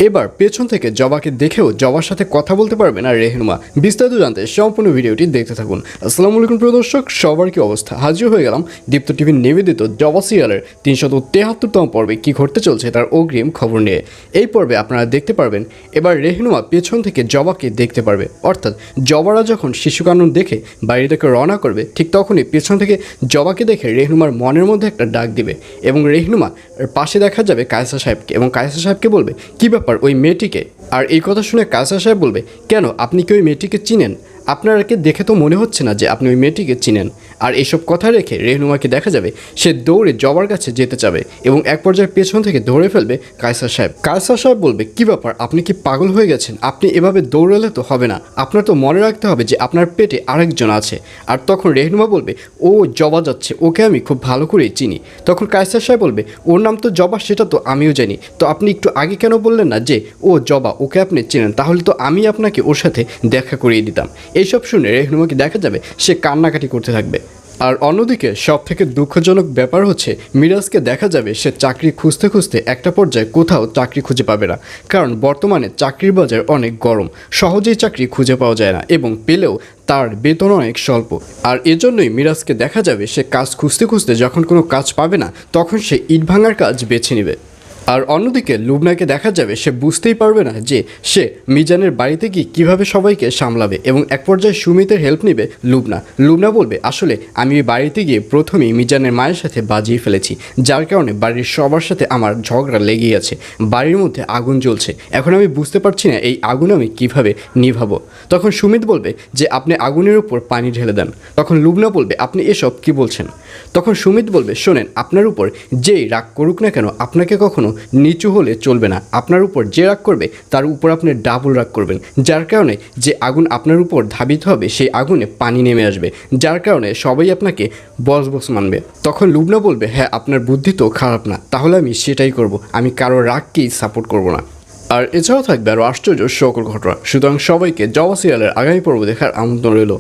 এবার পেছন থেকে জবাকে দেখেও জবার সাথে কথা বলতে পারবে না রেহনুমা। বিস্তারিত জানতে সম্পূর্ণ ভিডিওটি দেখতে থাকুন। আসসালামু আলাইকুম প্রিয় দর্শক, সবার কি অবস্থা? হাজির হয়ে গেলাম দীপ্ত টিভির নিবেদিত জবা সিরিয়ালের 373তম পর্বে কি ঘটতে চলছে তার অগ্রিম খবর নিয়ে। এই পর্বে আপনারা দেখতে পারবেন এবার রেহনুমা পেছন থেকে জবাকে দেখতে পারবে, অর্থাৎ জবারা যখন শিশুকানন দেখে বাইরে থেকে রওনা করবে ঠিক তখনই পেছন থেকে জবাকে দেখে রেহনুমার মনের মধ্যে একটা ডাক দিবে এবং রেহনুমা পাশে দেখা যাবে কায়সা সাহেবকে এবং কায়সা সাহেবকে বলবে কী ব্যাপার ওই মেয়েটিকে। আর এই কথা শুনে কায়সা সাহেব বলবে, কেন আপনি কি ওই মেয়েটিকে চিনেন? আপনাকে দেখে তো মনে হচ্ছে না যে আপনি ওই মেয়েটিকে চিনেন। আর এইসব কথা রেখে রেহনুমাকে দেখা যাবে সে দৌড়ে জবার কাছে যেতে যাবে এবং এক পর্যায়ে পেছন থেকে ধরে ফেলবে কায়সা সাহেব। কায়সা সাহেব বলবে, কী ব্যাপার, আপনি কি পাগল হয়ে গেছেন? আপনি এভাবে দৌড়ালে তো হবে না, আপনার তো মনে রাখতে হবে যে আপনার পেটে আরেকজন আছে। আর তখন রেহনুমা বলবে, ও জবা যাচ্ছে, ওকে আমি খুব ভালো করেই চিনি। তখন কায়সা সাহেব বলবে, ওর নাম তো জবা, সেটা তো আমিও জানি, তো আপনি একটু আগে কেন বললেন না যে ও জবা, ওকে আপনি চেনেন? তাহলে তো আমি আপনাকে ওর সাথে দেখা করিয়ে দিতাম। এইসব শুনে রেহনুমাকে দেখা যাবে সে কান্নাকাটি করতে থাকবে। আর অন্যদিকে সব থেকে দুঃখজনক ব্যাপার হচ্ছে মিরাজকে দেখা যাবে সে চাকরি খুঁজতে খুঁজতে একটা পর্যায়ে কোথাও চাকরি খুঁজে পাবে না, কারণ বর্তমানে চাকরির বাজার অনেক গরম, সহজেই চাকরি খুঁজে পাওয়া যায় না এবং পেলেও তার বেতন অনেক স্বল্প। আর এজন্যই মিরাজকে দেখা যাবে সে কাজ খুঁজতে খুঁজতে যখন কোনো কাজ পাবে না তখন সে ইট ভাঙার কাজ বেছে নেবে। আর অন্যদিকে লুবনাকে দেখা যাবে সে বুঝতেই পারবে না যে সে মিজানের বাড়িতে গিয়ে কীভাবে সবাইকে সামলাবে এবং এক পর্যায়ে সুমিতের হেল্প নেবে লুবনা বলবে, আসলে আমি ওই বাড়িতে গিয়ে প্রথমেই মিজানের মায়ের সাথে বাজিয়ে ফেলেছি, যার কারণে বাড়ির সবার সাথে আমার ঝগড়া লেগেই আছে, বাড়ির মধ্যে আগুন জ্বলছে, এখন আমি বুঝতে পারছি না এই আগুন আমি কীভাবে নিভাবো। তখন সুমিত বলবে যে আপনি আগুনের উপর পানি ঢেলে দেন। তখন লুবনা বলবে, আপনি এসব কি বলছেন? তখন সুমিত বলবে, শোনেন, আপনার উপর যেই রাগ করুক না কেন আপনাকে কখনো নিচু হলে চলবে না, আপনার উপর যে রাগ করবে তার উপর আপনি ডাবল রাগ করবেন, যার কারণে যে আগুন আপনার উপর ধাবিত হবে সেই আগুনে পানি নেমে আসবে, যার কারণে সবাই আপনাকে বস মানবে। তখন লুবনা বলবে, হ্যাঁ আপনার বুদ্ধি তো খারাপ না, তাহলে আমি সেটাই করব, আমি কারো রাগকেই সাপোর্ট করব না। আর এছাড়াও থাকবে আরও আশ্চর্য সকল ঘটনা। সুতরাং সবাইকে জবা সিরিয়ালের আগামী পর্ব দেখার আমন্ত্রণ রইল।